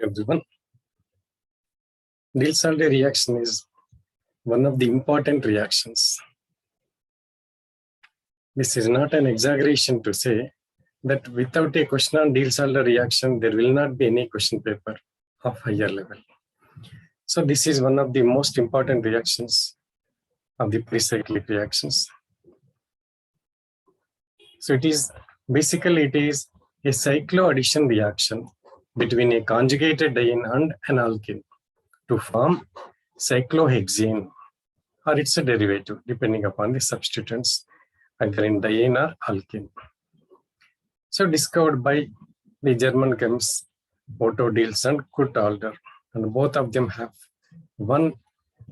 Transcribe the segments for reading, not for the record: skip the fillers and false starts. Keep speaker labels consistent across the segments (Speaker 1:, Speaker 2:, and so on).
Speaker 1: Everyone. Diels-Alder reaction is one of the important reactions. This is not an exaggeration to say that without a question on Diels-Alder reaction, there will not be any question paper of higher level. So this is one of the most important reactions of the pre-cyclic reactions. So it is basically a cycloaddition reaction between a conjugated diene and an alkene to form cyclohexane, or it's a derivative depending upon the substituents either in diene or alkene. So discovered by the German chemists Otto Diels and Kurt Alder, and both of them have won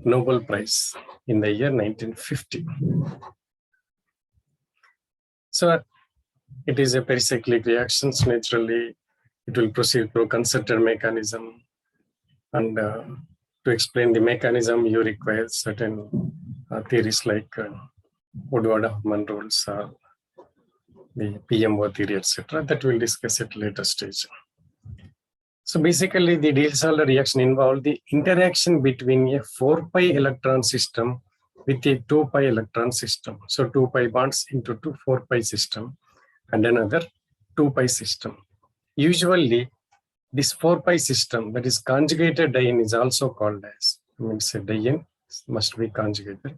Speaker 1: Nobel Prize in the year 1950. So it is a pericyclic reaction. Naturally, it will proceed through concerted mechanism, and to explain the mechanism, you require certain theories like Woodward-Hoffmann rules, the PMO theory, etc. That we'll discuss at a later stage. So basically, the Diels-Alder reaction involved the interaction between a 4pi electron system with a 2pi electron system. So 2pi bonds into 4pi system and another 2pi system. Usually, this 4pi system, that is conjugated diene, is also called as, say diene must be conjugated.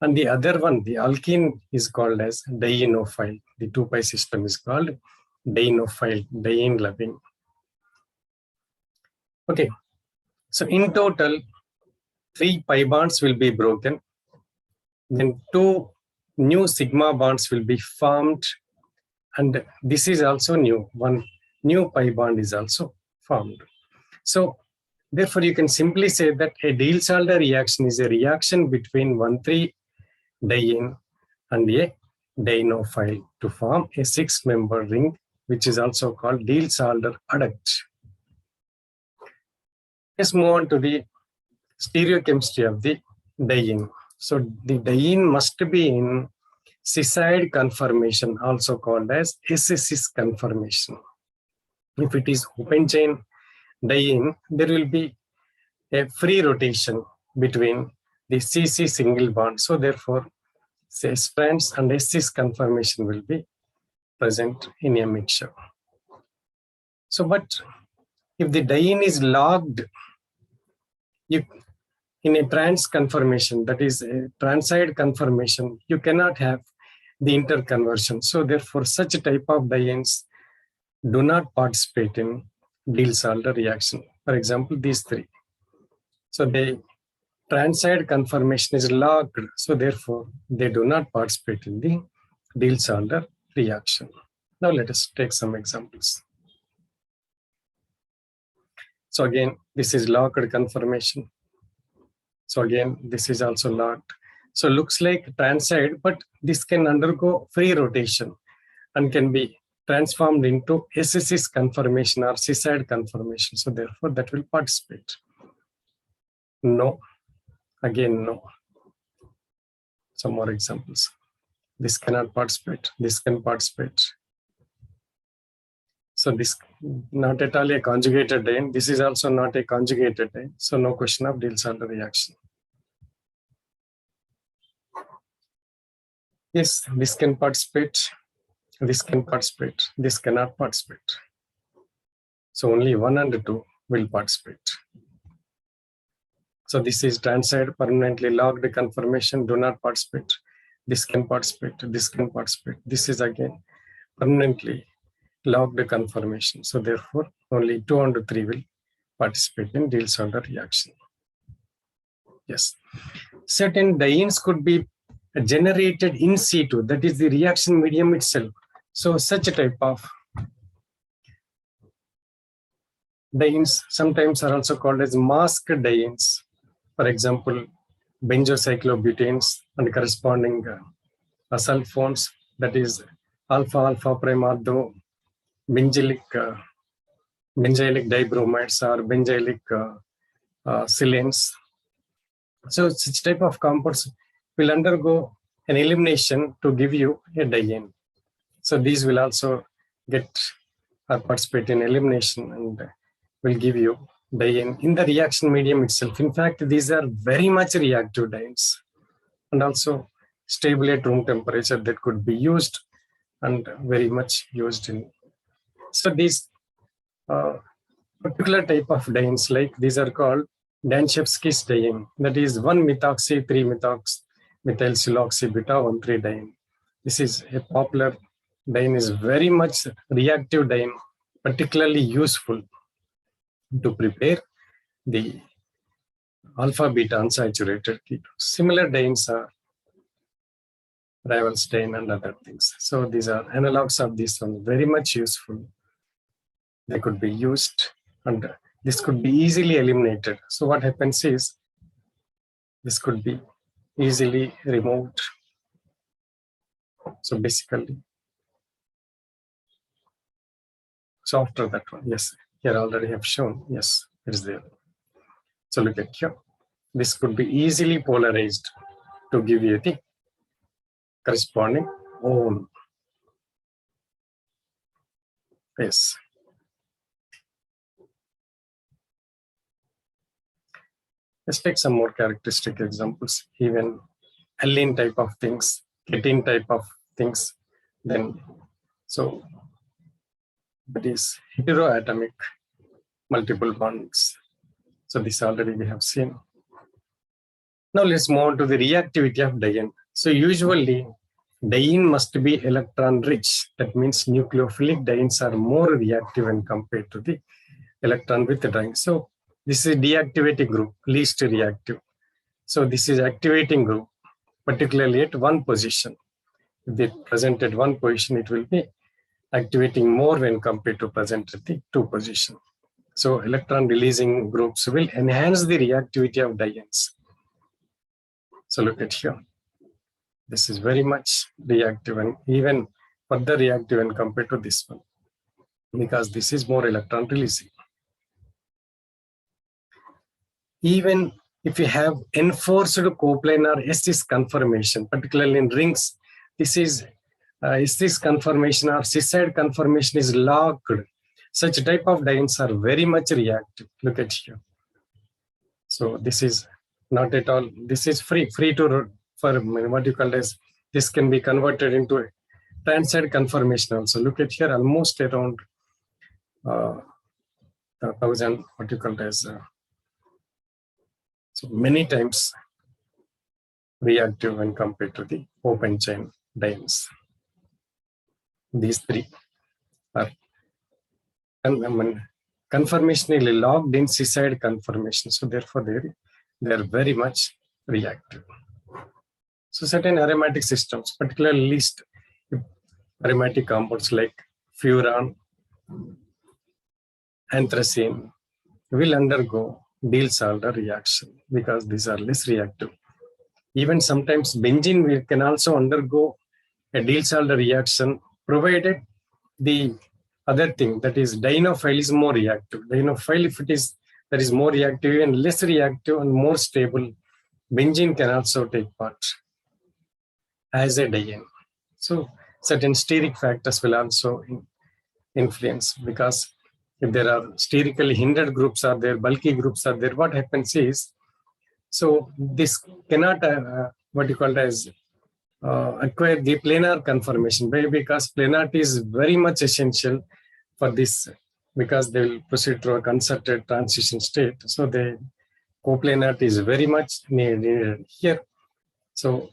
Speaker 1: And the other one, the alkene, is called as dienophile. The 2pi system is called dienophile, diene loving. Okay, so in total, 3 pi bonds will be broken. Then 2 new sigma bonds will be formed. And this is also new. 1 new pi bond is also formed. So therefore, you can simply say that a Diels-Alder reaction is a reaction between 1,3 diene and a dienophile to form a 6-member ring, which is also called Diels-Alder adduct. Let's move on to the stereochemistry of the diene. So the diene must be in cis conformation, also called as cis conformation. If it is open chain diene, there will be a free rotation between the CC single bond. So therefore, cis strands and cis conformation will be present in a mixture. So, but if the diene is locked, in a trans conformation, that is a transide conformation, you cannot have the interconversion. So therefore, such type of dienes do not participate in Diels-Alder reaction. For example, these 3. So the transide conformation is locked. So therefore, they do not participate in the Diels-Alder reaction. Now let us take some examples. So again, this is locked conformation. So again, this is also locked. So looks like transide, but this can undergo free rotation and can be transformed into cis conformation or cis conformation. So therefore, that will participate. No. Again, no. Some more examples. This cannot participate. This can participate. So this not at all a conjugated diene. This is also not a conjugated diene. So no question of Diels-Alder reaction. Yes, this can participate. This can participate. This cannot participate. So only 1 and 2 will participate. So this is transide permanently locked conformation, do not participate. This can participate. This can participate. This is again permanently locked conformation. So therefore, only 2 and 3 will participate in Diels-Alder reaction. Yes. Certain dienes could be generated in situ, that is the reaction medium itself. So such a type of dienes sometimes are also called as masked dienes. For example, benzocyclobutanes and corresponding sulfones, that is alpha prime ortho benzylic dibromides or benzylic silanes. So such type of compounds will undergo an elimination to give you a diene. So these will also get or participate in elimination, and will give you diene in the reaction medium itself. In fact, these are very much reactive dienes, and also stable at room temperature that could be used and very much used in. So these particular type of dienes, like these are called Danshevsky's diene, that is 1-methoxy 3-methyl siloxy beta 1,3 diene. This is a popular diene, is very much reactive diene, particularly useful to prepare the alpha beta unsaturated ketones. Similar dienes are Ravenstein and other things. So these are analogs of this one, very much useful. They could be used, and this could be easily eliminated. So what happens is, this could be easily removed. So basically, so after that one, yes, here already have shown, yes, it is there. So look at here. This could be easily polarized to give you the corresponding own. Yes. Let's take some more characteristic examples, even allene type of things, ketene type of things. Then, so that is heteroatomic multiple bonds. So this already we have seen. Now let's move on to the reactivity of diene. So usually diene must be electron rich. That means nucleophilic dienes are more reactive when compared to the electron withdrawing. So this is deactivating group, least reactive. So this is activating group, particularly at one position. If they present at one position, it will be activating more when compared to present at the two position. So electron releasing groups will enhance the reactivity of dienes. So look at here. This is very much reactive and even further reactive when compared to this one, because this is more electron releasing. Even if you have enforced coplanar cis conformation, particularly in rings, this is cis conformation or cis-side conformation is locked. Such type of dienes are very much reactive. Look at here. So this is not at all, this is free to, for what you call as, this can be converted into a trans-side conformation also. Look at here, almost around 1,000, what you call as, so many times reactive when compared to the open chain dienes. These three are conformationally locked in cis-side conformation. So therefore they are very much reactive. So certain aromatic systems, particularly least aromatic compounds like furan, anthracene, will undergo Diels-Alder reaction because these are less reactive. Even sometimes benzene can also undergo a Diels-Alder reaction, provided the other thing, that is Dienophile, is more reactive. Dienophile, if it is, that is more reactive and less reactive and more stable, benzene can also take part as a diene. So certain steric factors will also influence, because if there are sterically hindered groups are there, bulky groups are there, what happens is, so this cannot, what you call as, acquire the planar conformation, because planarity is very much essential for this, because they will proceed through a concerted transition state. So the coplanarity is very much needed here. So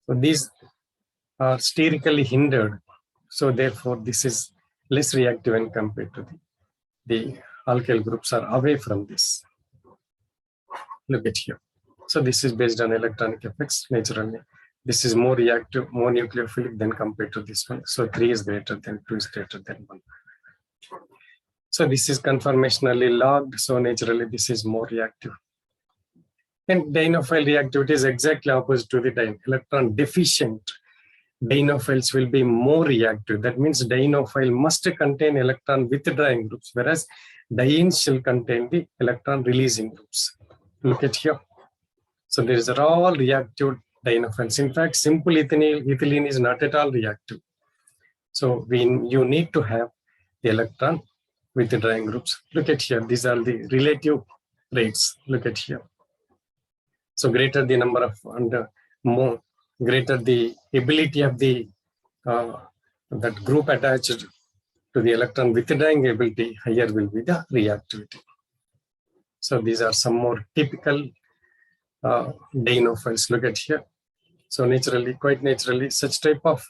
Speaker 1: these are sterically hindered. So therefore, this is less reactive when compared to the alkyl groups are away from this. Look at here. So this is based on electronic effects naturally. This is more reactive, more nucleophilic than compared to this one. So 3 is greater than 2 is greater than 1. So this is conformationally locked. So naturally, this is more reactive. And Dienophile reactivity is exactly opposite to the diene. Electron deficient Dienophiles will be more reactive. That means Dienophile must contain electron withdrawing groups, whereas dienes shall contain the electron releasing groups. Look at here. So these are all reactive Dienophiles. In fact, simple ethylene is not at all reactive. So you need to have the electron withdrawing groups. Look at here. These are the relative rates. Look at here. So greater the number of and more greater the ability of the that group attached to the electron withdrawing ability, higher will be the reactivity. So these are some more typical dienophiles. Look at here. So naturally, quite naturally, such type of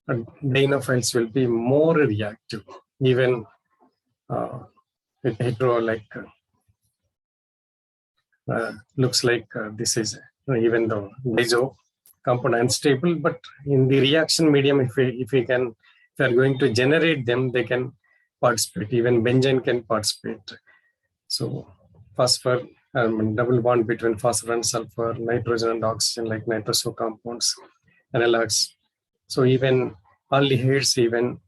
Speaker 1: dienophiles will be more reactive, even with hetero, like looks like this is even though diso component unstable, but in the reaction medium, if we are going to generate them, they can participate. Even benzene can participate. So phosphor, double bond between phosphor and sulfur, nitrogen and oxygen, like nitroso compounds, analogs. So even aldehydes, even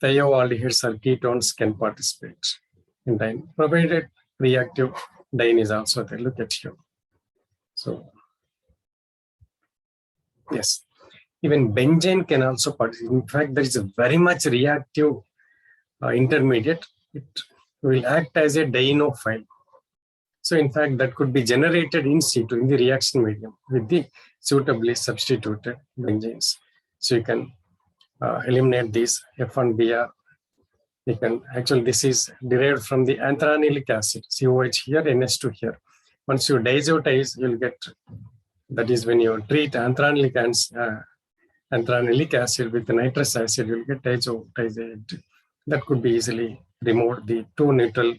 Speaker 1: thioaldehydes or ketones can participate in Diene, provided reactive Diene is also there. Look at here. So yes, even benzene can also participate. In fact, there is a very much reactive intermediate. It will act as a dienophile. So in fact, that could be generated in situ in the reaction medium with the suitably substituted benzenes. So you can eliminate these F1Br. You can actually, this is derived from the anthranylic acid, COH here, NH2 here. Once you diazotize, you'll get, that is when you treat anthranylic acid with nitrous acid, you'll get diazotized. That could be easily removed. The two neutral,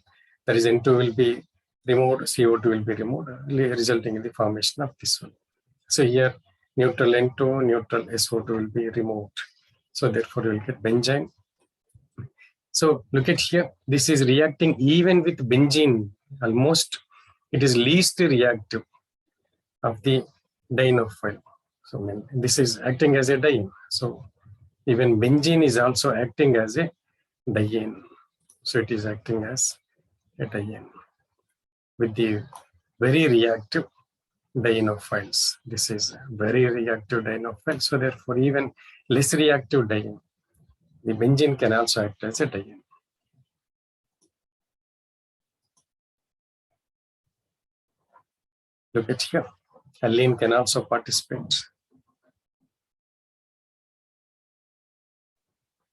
Speaker 1: that is N2 will be removed, CO2 will be removed, resulting in the formation of this one. So here, neutral N2, neutral SO2 will be removed. So therefore, you will get benzene. So look at here. This is reacting even with benzene. Almost, it is least reactive of the dienophile. So this is acting as a diene. So even benzene is also acting as a diene. So it is acting as a diene with the very reactive dienophiles. This is very reactive dienophile. So therefore, even less reactive diene, the benzene can also act as a diene. Look at here. Allene can also participate.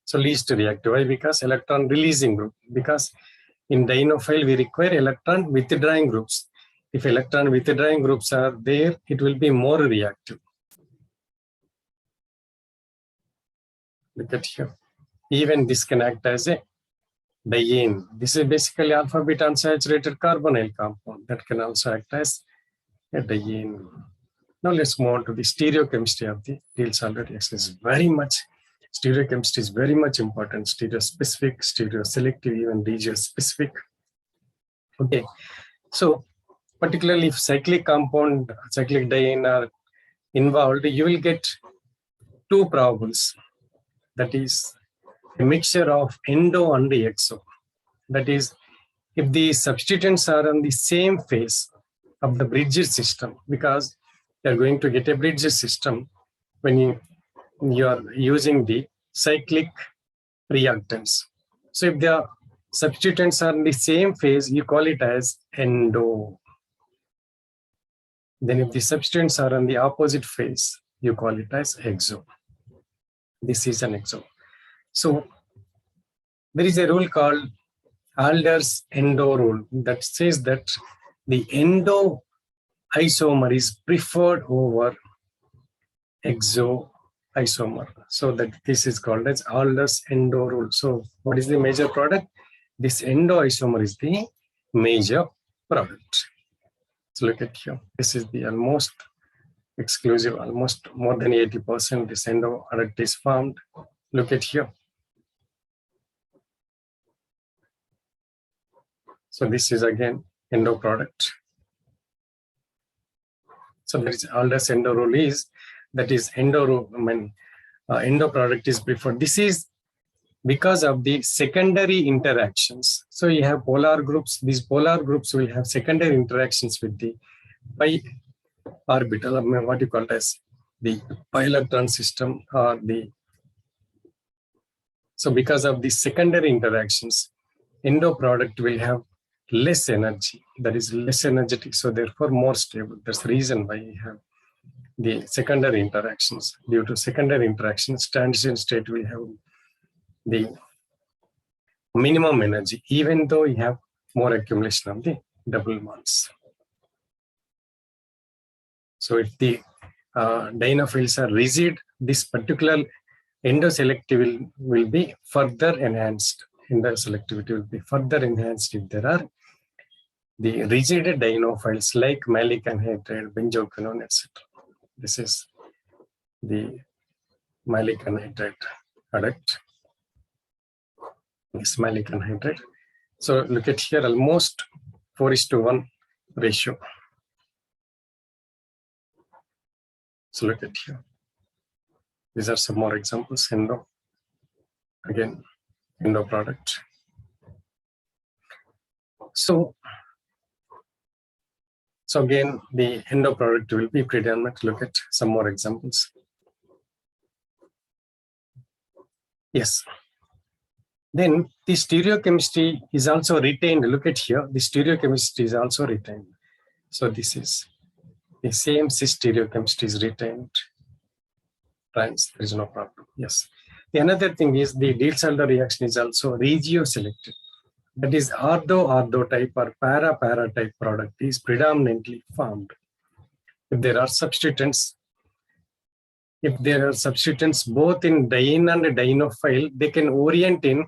Speaker 1: So least reactive. Why? Because electron releasing group. Because in dienophile, we require electron withdrawing groups. If electron withdrawing groups are there, it will be more reactive. Look at here. Even this can act as a diene. This is basically alpha beta unsaturated carbonyl compound that can also act as a diene. Now let's move on to the stereochemistry of the Diels-Alder reactions. Stereochemistry is very much important. Stereospecific, stereoselective, even Regio specific. Okay, so particularly if cyclic compound, cyclic diene are involved, you will get two probables. That is a mixture of endo and exo. That is, if the substituents are on the same phase of the bridge system, because you are going to get a bridge system when you are using the cyclic reactants. So if the substituents are in the same phase, you call it as endo. Then if the substituents are on the opposite phase, you call it as exo. This is an exo. So there is a rule called Alder's endo rule that says that the endo isomer is preferred over exo isomer. So that this is called as Alder's endo rule. So what is the major product? This endo isomer is the major product. So look at here. This is the almost exclusive, almost more than 80% this endo product is formed. Look at here. So this is again endo product. So there is Alder's endo rule is, that is endo product is preferred. This is because of the secondary interactions. So you have polar groups. These polar groups will have secondary interactions with the pi orbital, what you call it as the pi electron system or the. So because of the secondary interactions, endo product will have less energy, that is less energetic, so therefore more stable. That's the reason why we have the secondary interactions. Due to secondary interactions, transition state will have the minimum energy, even though you have more accumulation of the double bonds. So if the dienophiles are rigid, this particular endoselectivity will be further enhanced. Endoselectivity will be further enhanced if there are the rigid dienophiles like malic anhydride, benzoquinone, etc. This is the malic anhydride product. This malic anhydride. So look at here, almost 4:1 ratio. So look at here. These are some more examples. Endo, again, endo product. So again, the endo product will be predominant. Look at some more examples. Yes. Then the stereochemistry is also retained. Look at here, the stereochemistry is also retained. So this is the same stereochemistry is retained. Trans, there is no problem. Yes. The another thing is the Diels-Alder reaction is also Regio selected. That is ortho type or para type product is predominantly formed. If there are substituents, both in Diene and Dienophile, they can orient in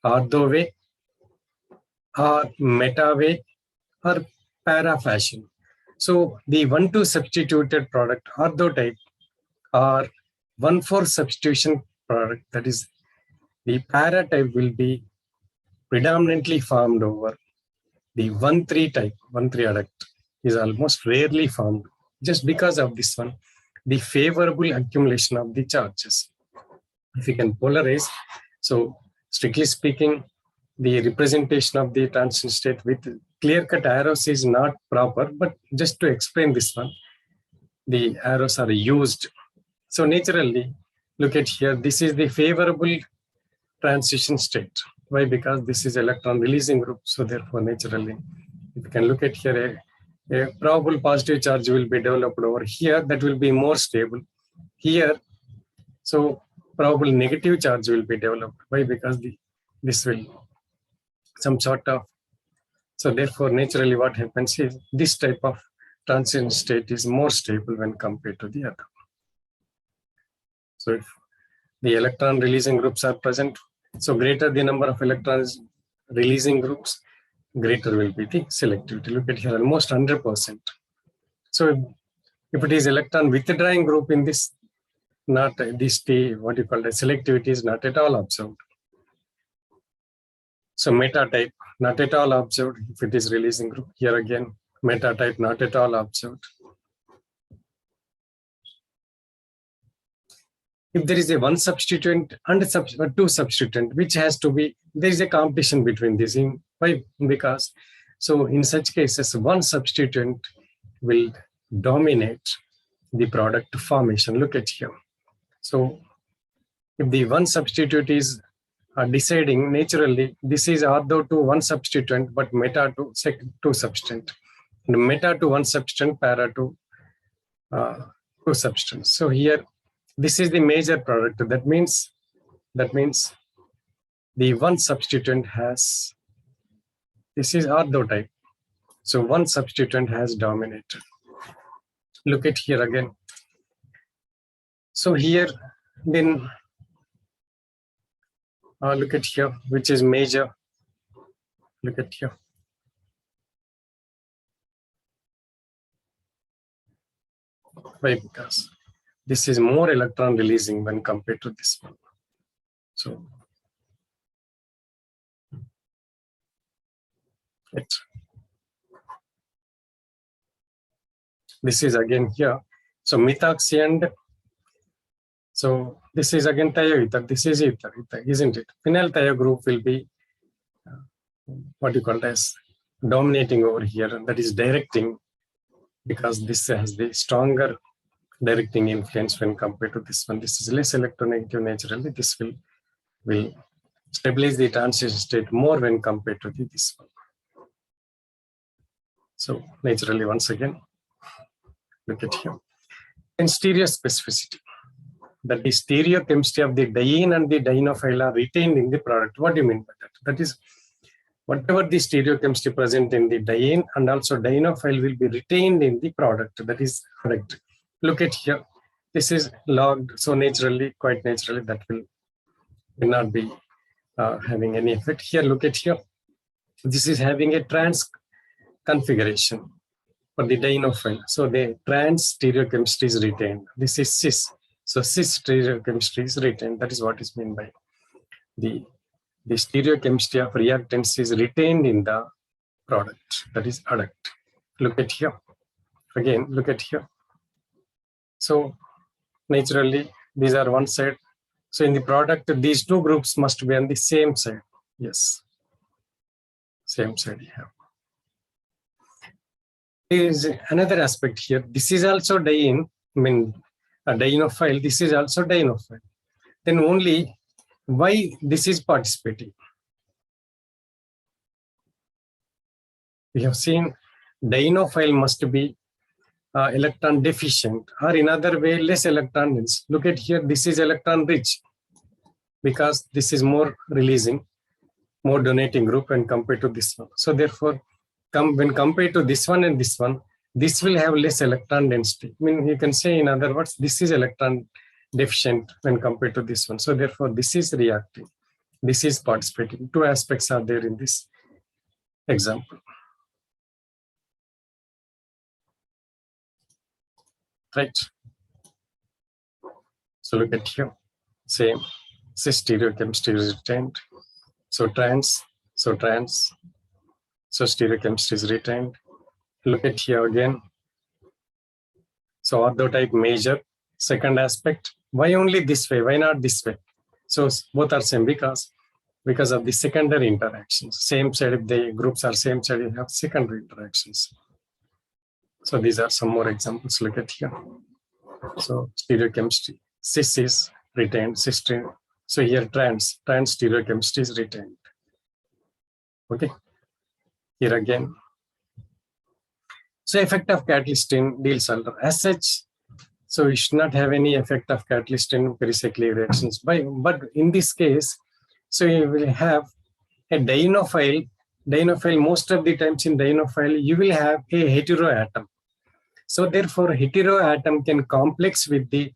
Speaker 1: ortho way or meta way or para fashion. So the 1,2 substituted product ortho type or 1,4 substitution product, that is the para type, will be predominantly formed over the 1,3 type. 1,3 adduct is almost rarely formed just because of this one, the favorable accumulation of the charges. If you can polarize, so strictly speaking, the representation of the transition state with clear-cut arrows is not proper, but just to explain this one, the arrows are used. So naturally, look at here, this is the favorable transition state. Why? Because this is electron releasing group. So therefore, naturally, if you can look at here, a probable positive charge will be developed over here. That will be more stable. Here, so probable negative charge will be developed. Why? Because this will some sort of. So therefore, naturally, what happens is this type of transition state is more stable when compared to the other. So if the electron releasing groups are present, so greater the number of electrons releasing groups, greater will be the selectivity. Look at here, almost 100%. So if it is electron withdrawing group in this, not this what you call the selectivity is not at all observed. So meta type, not at all observed if it is releasing group. Here again, meta type, not at all observed. If there is a one substituent and two substituent, which has to be, there is a competition between these. Why? Because, so in such cases, one substituent will dominate the product formation. Look at here. So if the one substitute is deciding, naturally, this is ortho to one substituent, but meta to two substituent. And meta to one substituent, para to two substituents. So here, this is the major product. That means the one substituent has, this is ortho type. So one substituent has dominated. Look at here again. So here, then look at here, which is major. Look at here. Why? Because this is more electron releasing when compared to this one. So this is again here. So methoxy and so this is again thioether. This is ether, isn't it? Phenyl thio group will be what you call as dominating over here. That is directing, because this has the stronger directing influence when compared to this one. This is less electronegative naturally. This will stabilize the transition state more when compared to this one. So naturally, once again, look at here. And stereospecificity. That the stereochemistry of the diene and the dienophile are retained in the product. What do you mean by that? That is, whatever the stereochemistry present in the diene and also dienophile will be retained in the product. That is correct. Look at here. This is logged. So naturally, quite naturally, that will not be having any effect. Here, look at here. This is having a trans configuration for the dienophile. So the trans stereochemistry is retained. This is cis. So cis stereochemistry is retained. That is what is meant by the stereochemistry of reactants is retained in the product. That is adduct. Look at here. Again, look at here. So naturally, these are one side. So in the product, these two groups must be on the same side. Yes. Same side you have. There is another aspect here. This is also diene, I mean, a dienophile. This is also dienophile. Then only why this is participating? We have seen dienophile must be electron deficient, or in other way, less electron dense. Look at here. This is electron rich because this is more releasing, more donating group when compared to this one. So therefore, when compared to this one and this one, this will have less electron density. I mean, you can say in other words, this is electron deficient when compared to this one. So therefore, this is reacting. This is participating. Two aspects are there in this example. Right. So look at here. Same. Cis stereochemistry is retained. So trans. So stereochemistry is retained. Look at here again. So orthotype major. Second aspect. Why only this way? Why not this way? So both are same because of the secondary interactions. Same side, if the groups are same side, you have secondary interactions. So these are some more examples. Look at here. So stereochemistry. Cis is retained. Cis. So here trans stereochemistry is retained. Okay. Here again. So effect of catalyst in Diels-Alder. As such, so we should not have any effect of catalyst in pericyclic reactions. But in this case, so you will have a dienophile. Dienophile, most of the times in dienophile, you will have a heteroatom. So therefore, heteroatom can complex with the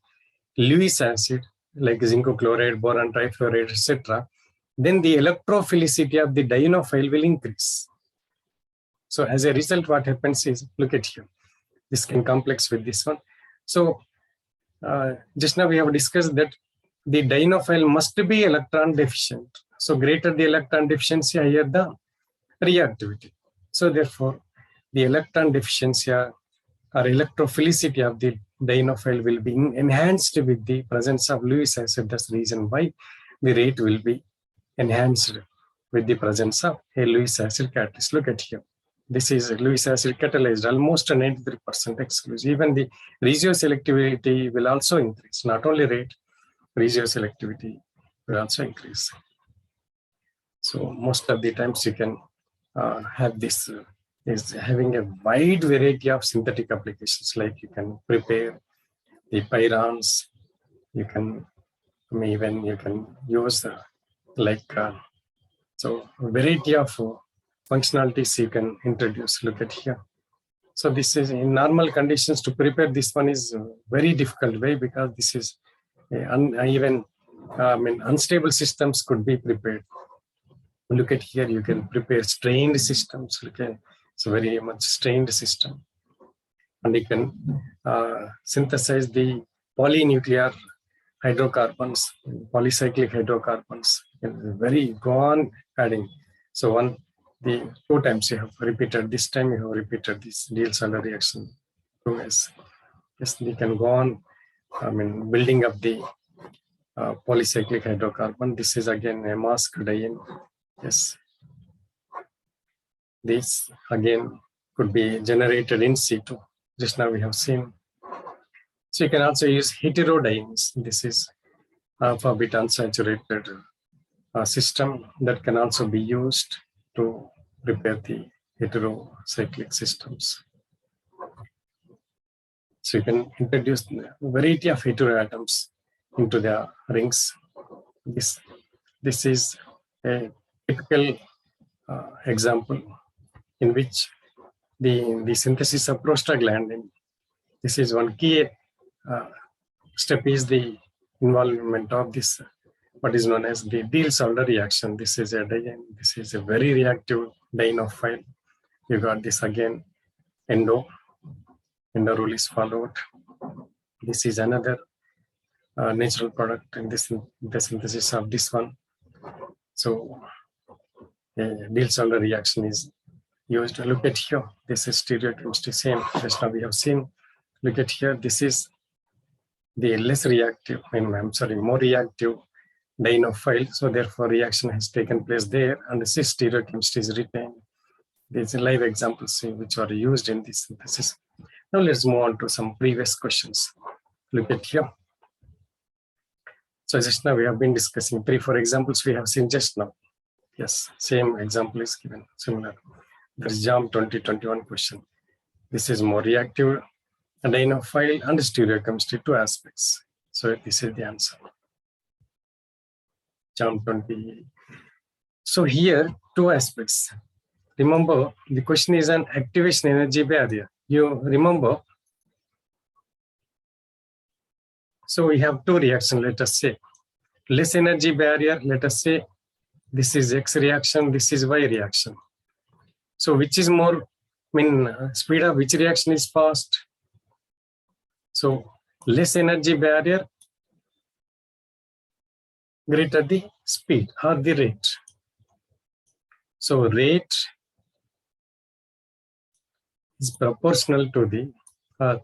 Speaker 1: Lewis acid, like zinc chloride, boron trifluoride, etc. Then the electrophilicity of the dienophile will increase. So as a result, what happens is, look at here. This can complex with this one. So just now we have discussed that the dienophile must be electron deficient. So greater the electron deficiency, higher the reactivity. So therefore, the electron deficiency or electrophilicity of the dienophile will be enhanced with the presence of Lewis acid. That's the reason why the rate will be enhanced with the presence of a Lewis acid catalyst. Look at here. This is Lewis acid catalyzed, almost 93% exclusive. Even the Regio selectivity will also increase. Not only rate, Regio selectivity will also increase. So most of the times you can have this is having a wide variety of synthetic applications. Like you can prepare the pyrons. You can even you can use so variety of functionalities you can introduce. Look at here. So this is in normal conditions to prepare this one is a very difficult way because this is even unstable systems could be prepared. Look at here, you can prepare strained systems. It's a very much strained system. And you can synthesize the polynuclear hydrocarbons, polycyclic hydrocarbons. Very go on adding. So two times you have repeated. This time you have repeated this Diels-Alder reaction. Yes, you can go on. Building up the polycyclic hydrocarbon. This is again a masked diene. Yes. This again could be generated in situ. Just now we have seen. So you can also use heterodienes. This is alpha beta unsaturated system that can also be used to prepare the heterocyclic systems. So you can introduce a variety of heteroatoms into the rings. This is a typical example in which the synthesis of prostaglandin. This is one key step is the involvement of this, what is known as the Diels-Alder reaction. This is a Diene. This is a very reactive Dienophile. You got this again, Endo. Endo rule is followed. This is another natural product in this, the synthesis of this one. So Diels-Alder reaction is used. Look at here. This is stereochemistry, same. Just now we have seen. Look at here. This is the less reactive, more reactive Dienophile. So therefore reaction has taken place there and the cis stereochemistry is retained. These are live examples which are used in this synthesis. Now let's move on to some previous questions. Look at here. So just now we have been discussing 3-4 examples we have seen just now. Yes, same example is given, similar. There is JAM 2021 question. This is more reactive Dienophile and stereochemistry, 2 aspects. So this is the answer. JAM 20. So here 2 aspects. Remember, the question is an activation energy barrier. You remember? So we have 2 reactions, let us say. Less energy barrier, let us say this is X reaction, this is Y reaction. So which is more, speed of which reaction is fast? So less energy barrier, greater the speed or the rate. So rate is proportional to the,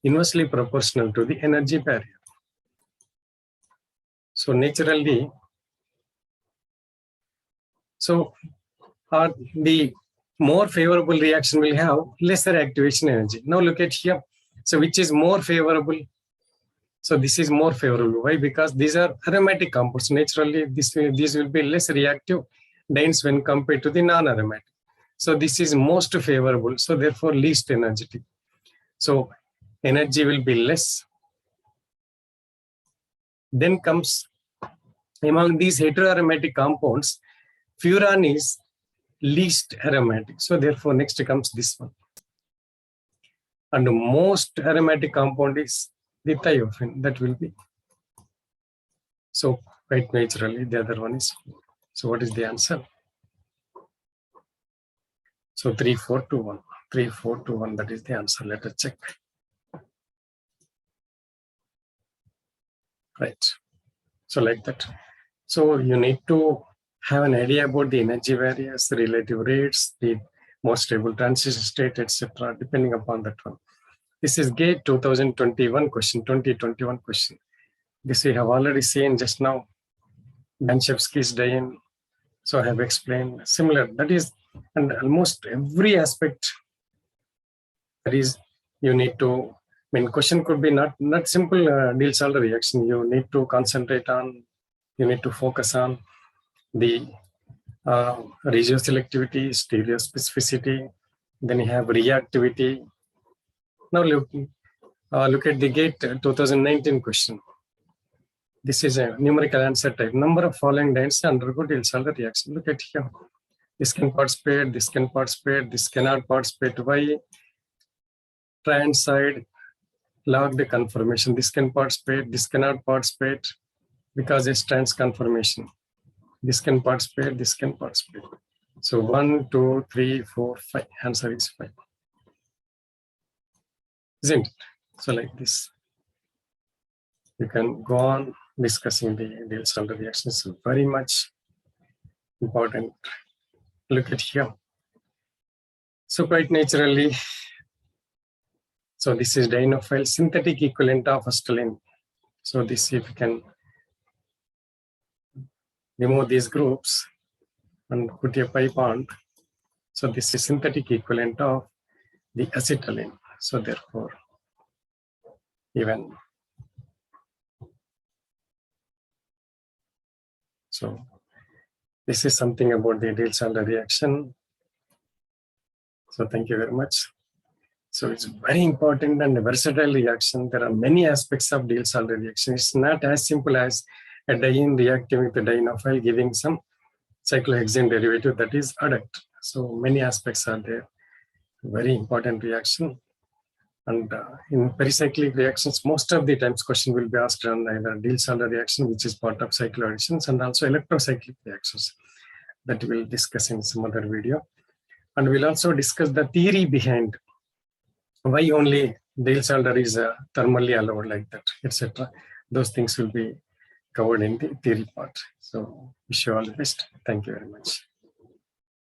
Speaker 1: inversely proportional to the energy barrier. So naturally, so the more favorable reaction will have lesser activation energy. Now look at here. So which is more favorable? So this is more favorable. Why? Because these are aromatic compounds. Naturally, these will be less reactive dienes when compared to the non-aromatic. So this is most favorable. So therefore, least energetic. So energy will be less. Then comes among these heteroaromatic compounds, furan is least aromatic. So therefore, next comes this one. And the most aromatic compound is the thiophene. That will be. So quite naturally, the other one is. So what is the answer? So 3, 4, 2, 1. 3, 4, 2, 1. That is the answer. Let us check. Right. So like that. So you need to have an idea about the energy barriers, the relative rates, the most stable transition state, etc. Depending upon that one. This is GATE 2021 question, 2021 question. This we have already seen just now. Banchevsky's Diene. So I have explained similar. That is, and almost every aspect. That is, you need to. Question could be not simple Diels-Alder reaction. You need to concentrate on. You need to focus on the Regio selectivity, stereo specificity. Then you have reactivity. Now look at the GATE 2019 question. This is a numerical answer type. Number of following dienes undergo Diels-Alder reaction. Look at here. This can participate, this can participate, this cannot participate. Why? Trans side logged conformation. This can participate, this cannot participate because it's trans conformation. This can participate, this can participate. So 1, 2, 3, 4, 5. Answer is 5. Isn't it? So like this. You can go on discussing the Diels-Alder reactions. Very much important. Look at here. So quite naturally, so this is Dienophile synthetic equivalent of acetylene. So this, if you can remove these groups and put a pi bond. So this is synthetic equivalent of the acetylene. So therefore, even so This is something about the Diels-Alder reaction. So thank you very much. So it's very important and a versatile reaction. There are many aspects of Diels-Alder reaction. It's not as simple as a diene reacting with a dienophile giving some cyclohexane derivative that is adduct. So many aspects are there. Very important reaction. And in pericyclic reactions, most of the times question will be asked on either Diels-Alder reaction, which is part of cycloadditions, and also electrocyclic reactions that we'll discuss in some other video. And we'll also discuss the theory behind why only Diels-Alder is thermally allowed like that, etc. Those things will be covered in the theory part. So wish you all the best. Thank you very much.